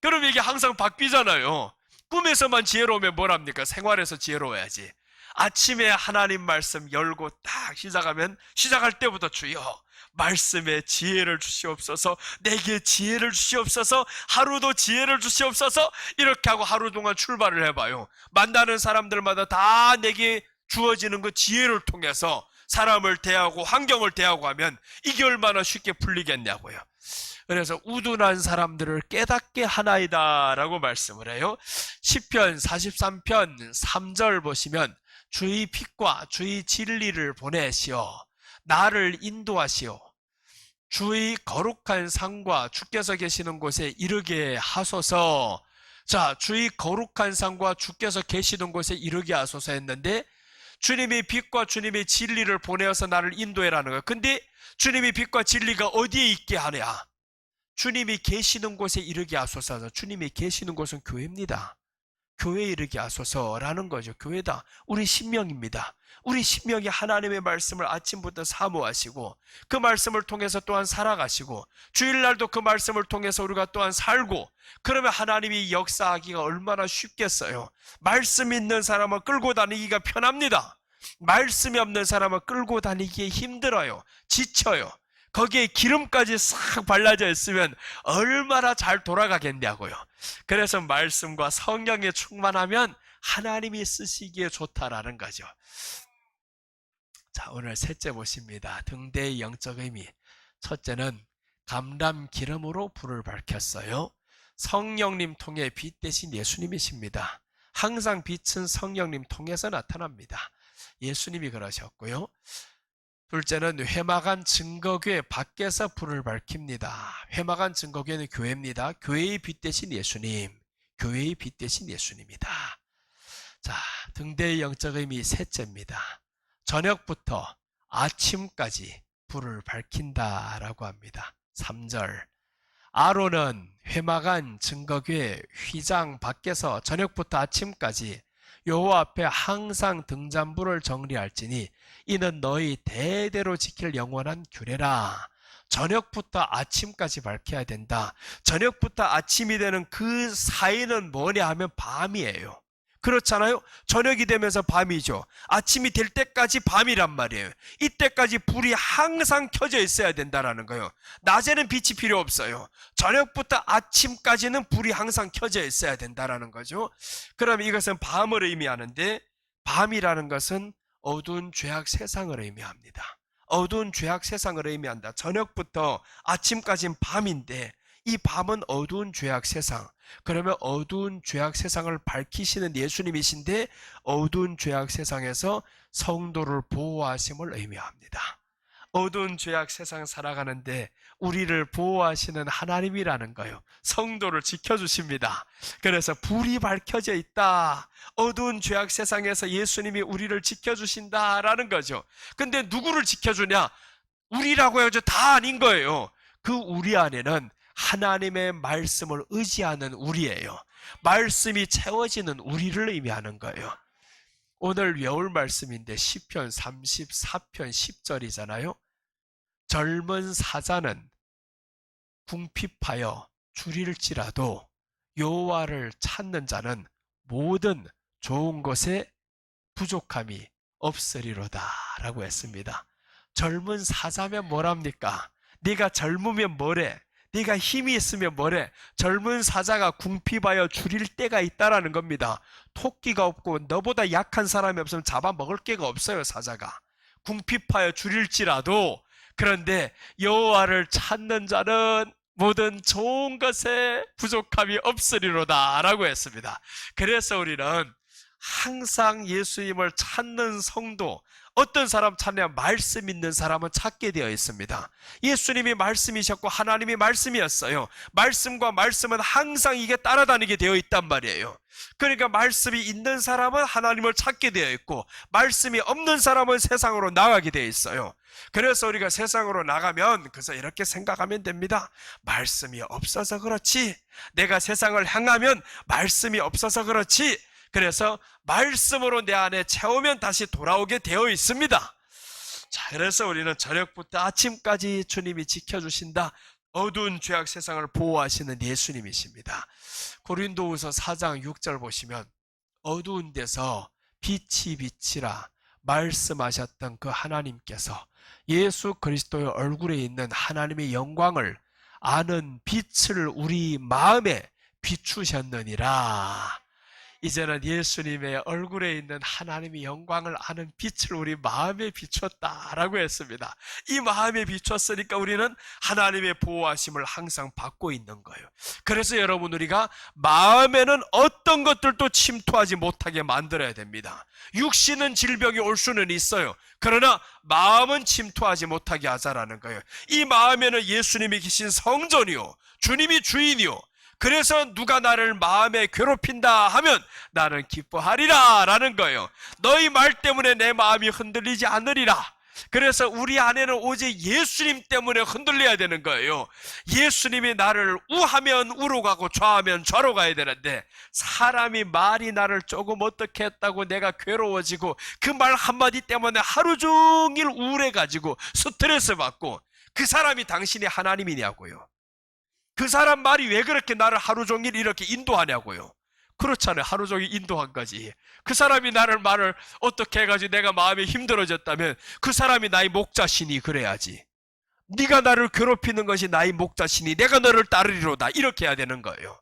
그럼 이게 항상 바뀌잖아요. 꿈에서만 지혜로우면 뭘 합니까? 생활에서 지혜로워야지. 아침에 하나님 말씀 열고 딱 시작하면 시작할 때부터 주여 말씀에 지혜를 주시옵소서, 내게 지혜를 주시옵소서, 하루도 지혜를 주시옵소서, 이렇게 하고 하루 동안 출발을 해봐요. 만나는 사람들마다 다 내게 주어지는 그 지혜를 통해서 사람을 대하고 환경을 대하고 하면 이게 얼마나 쉽게 풀리겠냐고요. 그래서 우둔한 사람들을 깨닫게 하나이다 라고 말씀을 해요. 시편 43편 3절 보시면 주의 빛과 주의 진리를 보내시어 나를 인도하시오. 주의 거룩한 상과 주께서 계시는 곳에 이르게 하소서. 자, 주의 거룩한 상과 주께서 계시는 곳에 이르게 하소서 했는데 주님의 빛과 주님의 진리를 보내어서 나를 인도해라는 거예요. 근데 주님의 빛과 진리가 어디에 있게 하냐? 주님이 계시는 곳에 이르게 하소서. 주님이 계시는 곳은 교회입니다. 교회에 이르게 하소서라는 거죠. 교회다. 우리 신명입니다. 우리 신명이 하나님의 말씀을 아침부터 사모하시고 그 말씀을 통해서 또한 살아가시고 주일날도 그 말씀을 통해서 우리가 또한 살고 그러면 하나님이 역사하기가 얼마나 쉽겠어요. 말씀 있는 사람은 끌고 다니기가 편합니다. 말씀이 없는 사람은 끌고 다니기 힘들어요. 지쳐요. 거기에 기름까지 싹 발라져 있으면 얼마나 잘 돌아가겠냐고요. 그래서 말씀과 성령에 충만하면 하나님이 쓰시기에 좋다라는 거죠. 자, 오늘 셋째 보십니다. 등대의 영적 의미. 첫째는 감람 기름으로 불을 밝혔어요. 성령님 통해 빛 대신 예수님이십니다. 항상 빛은 성령님 통해서 나타납니다. 예수님이 그러셨고요. 둘째는 회막안 증거교회 밖에서 불을 밝힙니다. 회막안 증거교회는 교회입니다. 교회의 빛 대신 예수님, 교회의 빛 대신 예수님이다. 자, 등대의 영적 의미 셋째입니다. 저녁부터 아침까지 불을 밝힌다라고 합니다. 3절. 아론은 회막안 증거교회 휘장 밖에서 저녁부터 아침까지 여호와 앞에 항상 등잔불을 정리할지니 이는 너희 대대로 지킬 영원한 규례라. 저녁부터 아침까지 밝혀야 된다. 저녁부터 아침이 되는 그 사이는 뭐냐 하면 밤이에요. 그렇잖아요. 저녁이 되면서 밤이죠. 아침이 될 때까지 밤이란 말이에요. 이때까지 불이 항상 켜져 있어야 된다는 거예요. 낮에는 빛이 필요 없어요. 저녁부터 아침까지는 불이 항상 켜져 있어야 된다는 거죠. 그럼 이것은 밤을 의미하는데 밤이라는 것은 어두운 죄악 세상을 의미합니다. 어두운 죄악 세상을 의미한다. 저녁부터 아침까지는 밤인데 이 밤은 어두운 죄악 세상. 그러면 어두운 죄악 세상을 밝히시는 예수님이신데 어두운 죄악 세상에서 성도를 보호하심을 의미합니다. 어두운 죄악 세상 살아가는데 우리를 보호하시는 하나님이라는 거예요. 성도를 지켜주십니다. 그래서 불이 밝혀져 있다. 어두운 죄악 세상에서 예수님이 우리를 지켜주신다라는 거죠. 근데 누구를 지켜주냐? 우리라고 해야죠. 다 아닌 거예요. 그 우리 안에는 하나님의 말씀을 의지하는 우리예요. 말씀이 채워지는 우리를 의미하는 거예요. 오늘 외울 말씀인데 시편 34편 10절이잖아요. 젊은 사자는 궁핍하여 줄일지라도 여호와를 찾는 자는 모든 좋은 것에 부족함이 없으리로다 라고 했습니다. 젊은 사자면 뭐랍니까? 네가 젊으면 뭐래? 네가 힘이 있으면 뭐래? 젊은 사자가 궁핍하여 줄일 때가 있다라는 겁니다. 토끼가 없고 너보다 약한 사람이 없으면 잡아먹을 게가 없어요. 사자가 궁핍하여 줄일지라도. 그런데 여호와를 찾는 자는 모든 좋은 것에 부족함이 없으리로다 라고 했습니다. 그래서 우리는 항상 예수님을 찾는 성도, 어떤 사람 찾냐? 말씀 있는 사람은 찾게 되어 있습니다. 예수님이 말씀이셨고 하나님이 말씀이었어요. 말씀과 말씀은 항상 이게 따라다니게 되어 있단 말이에요. 그러니까 말씀이 있는 사람은 하나님을 찾게 되어 있고 말씀이 없는 사람은 세상으로 나가게 되어 있어요. 그래서 우리가 세상으로 나가면 그래서 이렇게 생각하면 됩니다. 말씀이 없어서 그렇지. 내가 세상을 향하면 말씀이 없어서 그렇지. 그래서 말씀으로 내 안에 채우면 다시 돌아오게 되어 있습니다. 자, 그래서 우리는 저녁부터 아침까지 주님이 지켜주신다. 어두운 죄악 세상을 보호하시는 예수님이십니다. 고린도후서 4장 6절 보시면 어두운 데서 빛이 비치라 말씀하셨던 그 하나님께서 예수 그리스도의 얼굴에 있는 하나님의 영광을 아는 빛을 우리 마음에 비추셨느니라. 이제는 예수님의 얼굴에 있는 하나님의 영광을 아는 빛을 우리 마음에 비췄다라고 했습니다. 이 마음에 비췄으니까 우리는 하나님의 보호하심을 항상 받고 있는 거예요. 그래서 여러분, 우리가 마음에는 어떤 것들도 침투하지 못하게 만들어야 됩니다. 육신은 질병이 올 수는 있어요. 그러나 마음은 침투하지 못하게 하자라는 거예요. 이 마음에는 예수님이 계신 성전이요, 주님이 주인이요, 그래서 누가 나를 마음에 괴롭힌다 하면 나는 기뻐하리라 라는 거예요. 너희 말 때문에 내 마음이 흔들리지 않으리라. 그래서 우리 안에는 오직 예수님 때문에 흔들려야 되는 거예요. 예수님이 나를 우하면 우로 가고 좌하면 좌로 가야 되는데, 사람이 말이 나를 조금 어떻게 했다고 내가 괴로워지고 그 말 한마디 때문에 하루 종일 우울해가지고 스트레스 받고, 그 사람이 당신이 하나님이냐고요. 그 사람 말이 왜 그렇게 나를 하루 종일 이렇게 인도하냐고요. 그렇잖아요. 하루 종일 인도한 거지. 그 사람이 말을 어떻게 해가지고 내가 마음이 힘들어졌다면 그 사람이 나의 목자시니 그래야지. 네가 나를 괴롭히는 것이 나의 목자시니 내가 너를 따르리로다, 이렇게 해야 되는 거예요.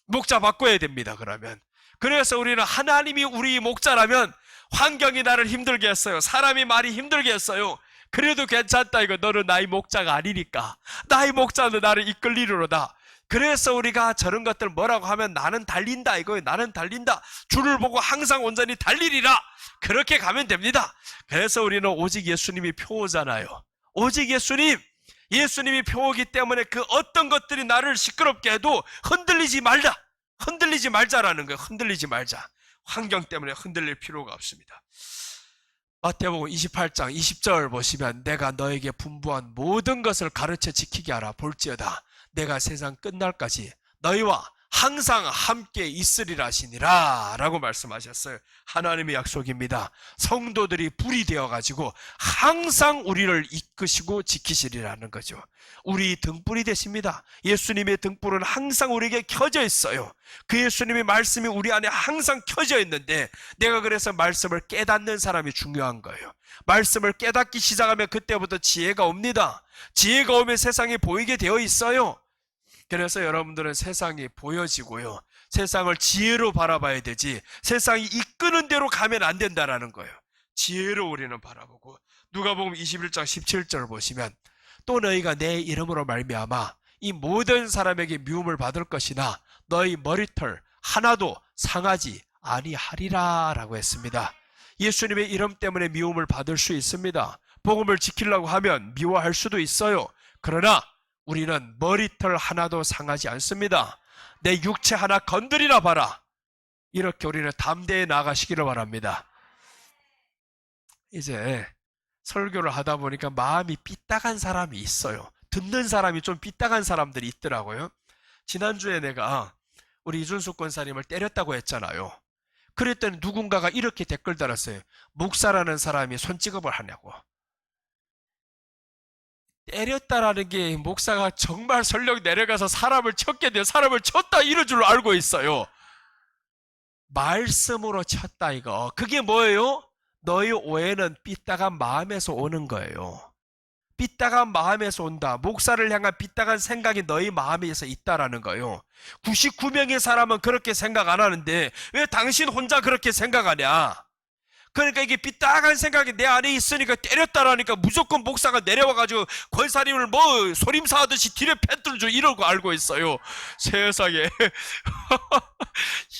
목자 바꿔야 됩니다. 그러면. 그래서 우리는 하나님이 우리 목자라면 환경이 나를 힘들게 했어요. 사람이 말이 힘들게 했어요. 그래도 괜찮다 이거. 너는 나의 목자가 아니니까. 나의 목자는 나를 이끌리로다. 그래서 우리가 저런 것들 뭐라고 하면 나는 달린다 이거예요. 나는 달린다. 주를 보고 항상 온전히 달리리라. 그렇게 가면 됩니다. 그래서 우리는 오직 예수님이 표어잖아요. 오직 예수님이 표어기 때문에 그 어떤 것들이 나를 시끄럽게 해도 흔들리지 말자. 흔들리지 말자라는 거예요. 흔들리지 말자. 환경 때문에 흔들릴 필요가 없습니다. 마태복음 28장 20절 보시면 내가 너에게 분부한 모든 것을 가르쳐 지키게 하라. 볼지어다 내가 세상 끝날까지 너희와 항상 함께 있으리라 하시니라 라고 말씀하셨어요. 하나님의 약속입니다. 성도들이 불이 되어가지고 항상 우리를 이끄시고 지키시리라는 거죠. 우리 등불이 되십니다. 예수님의 등불은 항상 우리에게 켜져 있어요. 그 예수님의 말씀이 우리 안에 항상 켜져 있는데, 내가 그래서 말씀을 깨닫는 사람이 중요한 거예요. 말씀을 깨닫기 시작하면 그때부터 지혜가 옵니다. 지혜가 오면 세상이 보이게 되어 있어요. 그래서 여러분들은 세상이 보여지고요, 세상을 지혜로 바라봐야 되지 세상이 이끄는 대로 가면 안 된다라는 거예요. 지혜로 우리는 바라보고, 누가복음 21장 17절 보시면 또 너희가 내 이름으로 말미암아 이 모든 사람에게 미움을 받을 것이나 너희 머리털 하나도 상하지 아니하리라 라고 했습니다. 예수님의 이름 때문에 미움을 받을 수 있습니다. 복음을 지키려고 하면 미워할 수도 있어요. 그러나 우리는 머리털 하나도 상하지 않습니다. 내 육체 하나 건드리나 봐라. 이렇게 우리는 담대히 나가시기를 바랍니다. 이제 설교를 하다 보니까 마음이 삐딱한 사람이 있어요. 듣는 사람이 좀 삐딱한 사람들이 있더라고요. 지난주에 내가 우리 이준숙 권사님을 때렸다고 했잖아요. 그랬더니 누군가가 이렇게 댓글 달았어요. 목사라는 사람이 손찌검을 하냐고. 때렸다라는 게 목사가 정말 설령 내려가서 사람을 쳤게 돼요. 사람을 쳤다 이런 줄로 알고 있어요. 말씀으로 쳤다 이거. 그게 뭐예요? 너희 오해는 삐딱한 마음에서 오는 거예요. 삐딱한 마음에서 온다. 목사를 향한 삐딱한 생각이 너희 마음에서 있다라는 거예요. 99명의 사람은 그렇게 생각 안 하는데 왜 당신 혼자 그렇게 생각하냐? 그러니까 이게 삐딱한 생각이 내 안에 있으니까 때렸다라니까 무조건 목사가 내려와가지고 권사님을 뭐 소림사하듯이 뒤에 패들죠 이러고 알고 있어요. 세상에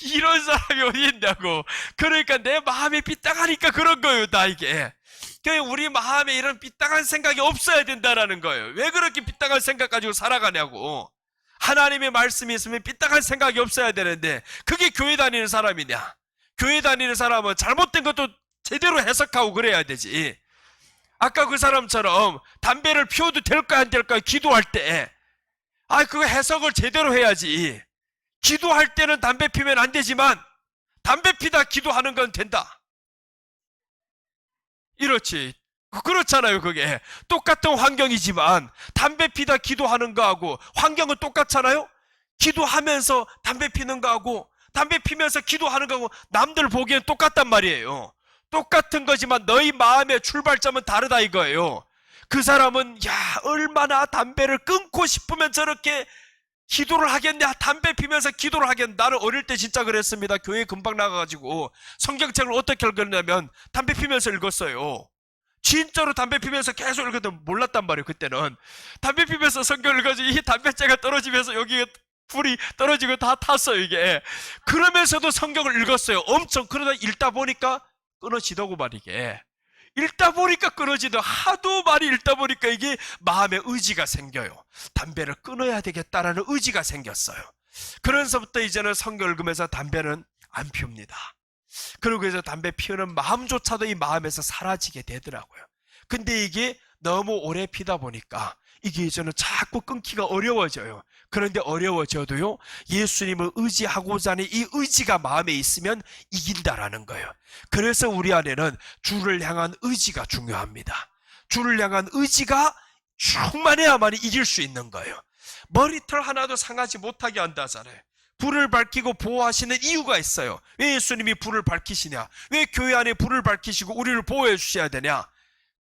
이런 사람이 어디 있냐고. 그러니까 내 마음이 삐딱하니까 그런 거예요. 다 이게 우리 마음에 이런 삐딱한 생각이 없어야 된다라는 거예요. 왜 그렇게 삐딱한 생각 가지고 살아가냐고. 하나님의 말씀이 있으면 삐딱한 생각이 없어야 되는데 그게 교회 다니는 사람이냐. 교회 다니는 사람은 잘못된 것도 제대로 해석하고 그래야 되지. 아까 그 사람처럼 담배를 피워도 될까 안 될까 기도할 때 그거 해석을 제대로 해야지. 기도할 때는 담배 피면 안 되지만 담배 피다 기도하는 건 된다. 이렇지. 그렇잖아요. 그게 똑같은 환경이지만 담배 피다 기도하는 거하고 환경은 똑같잖아요. 기도하면서 담배 피는 거하고 담배 피면서 기도하는 거하고 남들 보기엔 똑같단 말이에요. 똑같은 거지만 너희 마음의 출발점은 다르다 이거예요. 그 사람은 얼마나 담배를 끊고 싶으면 저렇게 기도를 하겠냐. 담배 피면서 기도를 하겠냐. 나는 어릴 때 진짜 그랬습니다. 교회 금방 나가가지고 성경책을 어떻게 읽었냐면 담배 피면서 읽었어요. 진짜로 담배 피면서 계속 읽었는데 몰랐단 말이에요. 그때는 담배 피면서 성경 읽어가지고 이 담배째가 떨어지면서 여기 불이 떨어지고 다 탔어요 이게. 그러면서도 성경을 읽었어요. 엄청. 그러다 읽다 보니까 끊어지더구만 이게. 읽다 보니까 끊어지더. 하도 많이 읽다 보니까 이게 마음의 의지가 생겨요. 담배를 끊어야 되겠다라는 의지가 생겼어요. 그러면서부터 이제는 성경 읽으면서 담배는 안 피웁니다. 그러고 해서 담배 피우는 마음조차도 이 마음에서 사라지게 되더라고요. 근데 이게 너무 오래 피다 보니까 이게 이제는 자꾸 끊기가 어려워져요. 그런데 어려워져도요, 예수님을 의지하고자 하는 이 의지가 마음에 있으면 이긴다라는 거예요. 그래서 우리 안에는 주를 향한 의지가 중요합니다. 주를 향한 의지가 충만해야만 이길 수 있는 거예요. 머리털 하나도 상하지 못하게 한다잖아요. 불을 밝히고 보호하시는 이유가 있어요. 왜 예수님이 불을 밝히시냐? 왜 교회 안에 불을 밝히시고 우리를 보호해 주셔야 되냐?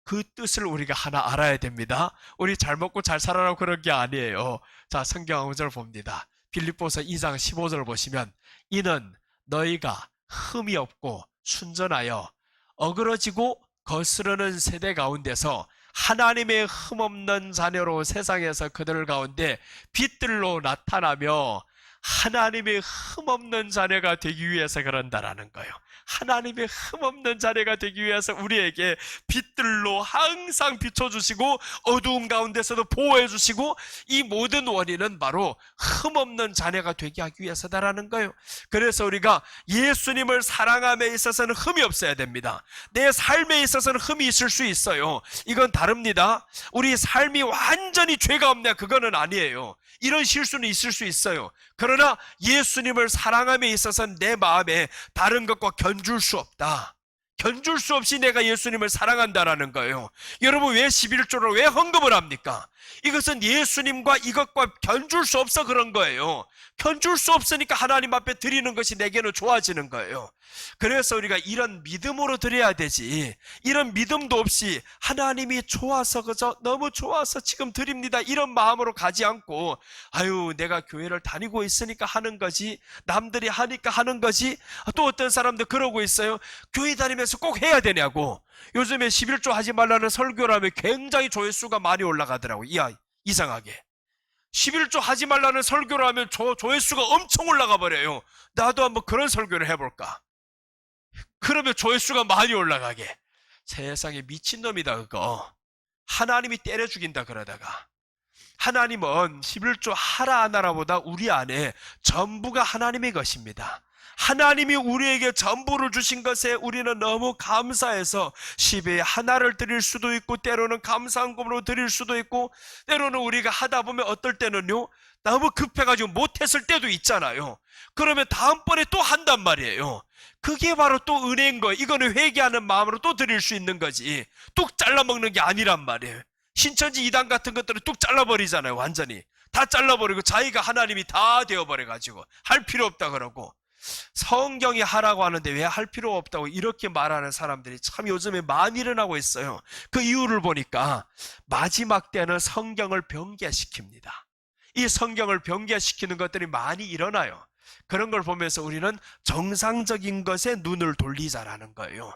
그 뜻을 우리가 하나 알아야 됩니다. 우리 잘 먹고 잘 살아라고 그런 게 아니에요. 자, 성경 한 구절 봅니다. 빌립보서 2장 15절 보시면 이는 너희가 흠이 없고 순전하여 어그러지고 거스르는 세대 가운데서 하나님의 흠없는 자녀로 세상에서 그들 가운데 빛들로 나타나며 하나님의 흠없는 자녀가 되기 위해서 그런다라는 거예요. 하나님의 흠없는 자녀가 되기 위해서 우리에게 빛들로 항상 비춰주시고 어두운 가운데서도 보호해주시고 이 모든 원인은 바로 흠없는 자녀가 되게 하기 위해서다라는 거예요. 그래서 우리가 예수님을 사랑함에 있어서는 흠이 없어야 됩니다. 내 삶에 있어서는 흠이 있을 수 있어요. 이건 다릅니다. 우리 삶이 완전히 죄가 없냐 그거는 아니에요. 이런 실수는 있을 수 있어요. 그러나 예수님을 사랑함에 있어서는 내 마음에 다른 것과 견줄 수 없다. 견줄 수 없이 내가 예수님을 사랑한다라는 거예요. 여러분 왜 11조를 왜 헌금을 합니까? 이것은 예수님과 이것과 견줄 수 없어 그런 거예요. 견줄 수 없으니까 하나님 앞에 드리는 것이 내게는 좋아지는 거예요. 그래서 우리가 이런 믿음으로 드려야 되지, 이런 믿음도 없이 하나님이 좋아서 그저 너무 좋아서 지금 드립니다 이런 마음으로 가지 않고 아유 내가 교회를 다니고 있으니까 하는 거지, 남들이 하니까 하는 거지. 또 어떤 사람들 그러고 있어요. 교회 다니면서 꼭 해야 되냐고. 요즘에 11조 하지 말라는 설교를 하면 굉장히 조회수가 많이 올라가더라고요. 이상하게 11조 하지 말라는 설교를 하면 조회수가 엄청 올라가 버려요. 나도 한번 그런 설교를 해볼까? 그러면 조회수가 많이 올라가게. 세상에 미친놈이다 그거. 하나님이 때려 죽인다 그러다가, 하나님은 11조 하라 안 하라보다 우리 안에 전부가 하나님의 것입니다. 하나님이 우리에게 전부를 주신 것에 우리는 너무 감사해서 10에 하나를 드릴 수도 있고, 때로는 감사한금으로 드릴 수도 있고, 때로는 우리가 하다 보면 어떨 때는요, 너무 급해가지고 못했을 때도 있잖아요. 그러면 다음번에 또 한단 말이에요. 그게 바로 또 은혜인 거예요. 이거는 회개하는 마음으로 또 드릴 수 있는 거지, 뚝 잘라먹는 게 아니란 말이에요. 신천지 이단 같은 것들은 뚝 잘라버리잖아요. 완전히 다 잘라버리고 자기가 하나님이 다 되어버려가지고 할 필요 없다 그러고, 성경이 하라고 하는데 왜 할 필요 없다고 이렇게 말하는 사람들이 참 요즘에 많이 일어나고 있어요. 그 이유를 보니까 마지막 때는 성경을 변개시킵니다. 이 성경을 변개시키는 것들이 많이 일어나요. 그런 걸 보면서 우리는 정상적인 것에 눈을 돌리자라는 거예요.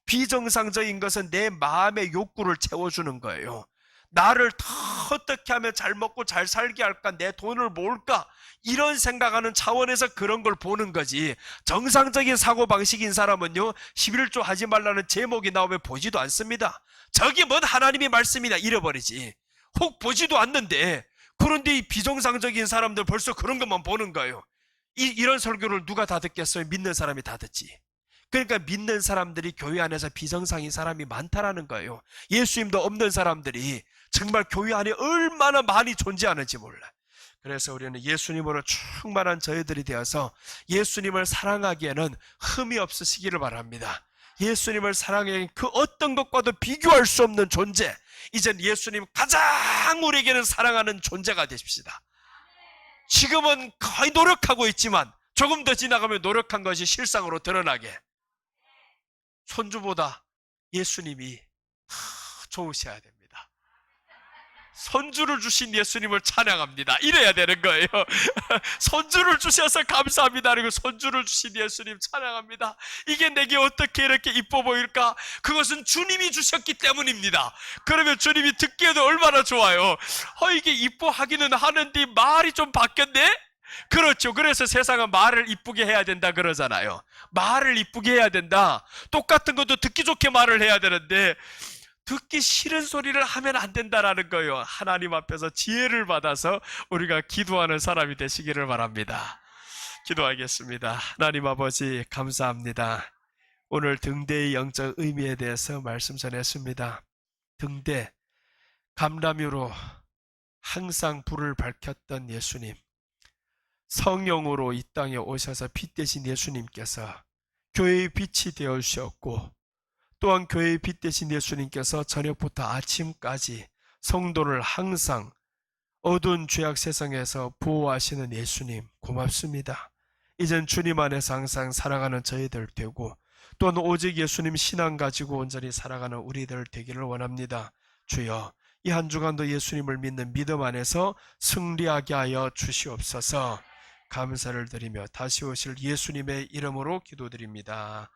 비정상적인 것은 내 마음의 욕구를 채워주는 거예요. 나를 더 어떻게 하면 잘 먹고 잘 살게 할까, 내 돈을 모을까, 이런 생각하는 차원에서 그런 걸 보는 거지, 정상적인 사고방식인 사람은요 11조 하지 말라는 제목이 나오면 보지도 않습니다. 저기 뭔 하나님의 말씀이냐 잃어버리지. 혹 보지도 않는데, 그런데 이 비정상적인 사람들 벌써 그런 것만 보는 거예요. 이런 설교를 누가 다 듣겠어요? 믿는 사람이 다 듣지. 그러니까 믿는 사람들이 교회 안에서 비정상인 사람이 많다라는 거예요. 예수님도 없는 사람들이 정말 교회 안에 얼마나 많이 존재하는지 몰라요. 그래서 우리는 예수님으로 충만한 저희들이 되어서 예수님을 사랑하기에는 흠이 없으시기를 바랍니다. 예수님을 사랑하기에는 그 어떤 것과도 비교할 수 없는 존재, 이젠 예수님 가장 우리에게는 사랑하는 존재가 되십시다. 지금은 거의 노력하고 있지만 조금 더 지나가면 노력한 것이 실상으로 드러나게, 손주보다 예수님이 좋으셔야 됩니다. 손주를 주신 예수님을 찬양합니다. 이래야 되는 거예요. 손주를 주셔서 감사합니다. 그리고 손주를 주신 예수님 찬양합니다. 이게 내게 어떻게 이렇게 이뻐 보일까? 그것은 주님이 주셨기 때문입니다. 그러면 주님이 듣기에도 얼마나 좋아요. 이게 이뻐하기는 하는데 말이 좀 바뀌었네? 그렇죠. 그래서 세상은 말을 이쁘게 해야 된다 그러잖아요. 말을 이쁘게 해야 된다. 똑같은 것도 듣기 좋게 말을 해야 되는데 듣기 싫은 소리를 하면 안 된다라는 거예요. 하나님 앞에서 지혜를 받아서 우리가 기도하는 사람이 되시기를 바랍니다. 기도하겠습니다. 하나님 아버지 감사합니다. 오늘 등대의 영적 의미에 대해서 말씀 전했습니다. 등대, 감람유로 항상 불을 밝혔던 예수님, 성령으로 이 땅에 오셔서 빛 대신 예수님께서 교회의 빛이 되어 주셨고, 또한 교회의 빛 대신 예수님께서 저녁부터 아침까지 성도를 항상 어두운 죄악 세상에서 보호하시는 예수님 고맙습니다. 이젠 주님 안에서 항상 살아가는 저희들 되고, 또한 오직 예수님 신앙 가지고 온전히 살아가는 우리들 되기를 원합니다. 주여, 이 한 주간도 예수님을 믿는 믿음 안에서 승리하게 하여 주시옵소서. 감사를 드리며 다시 오실 예수님의 이름으로 기도드립니다.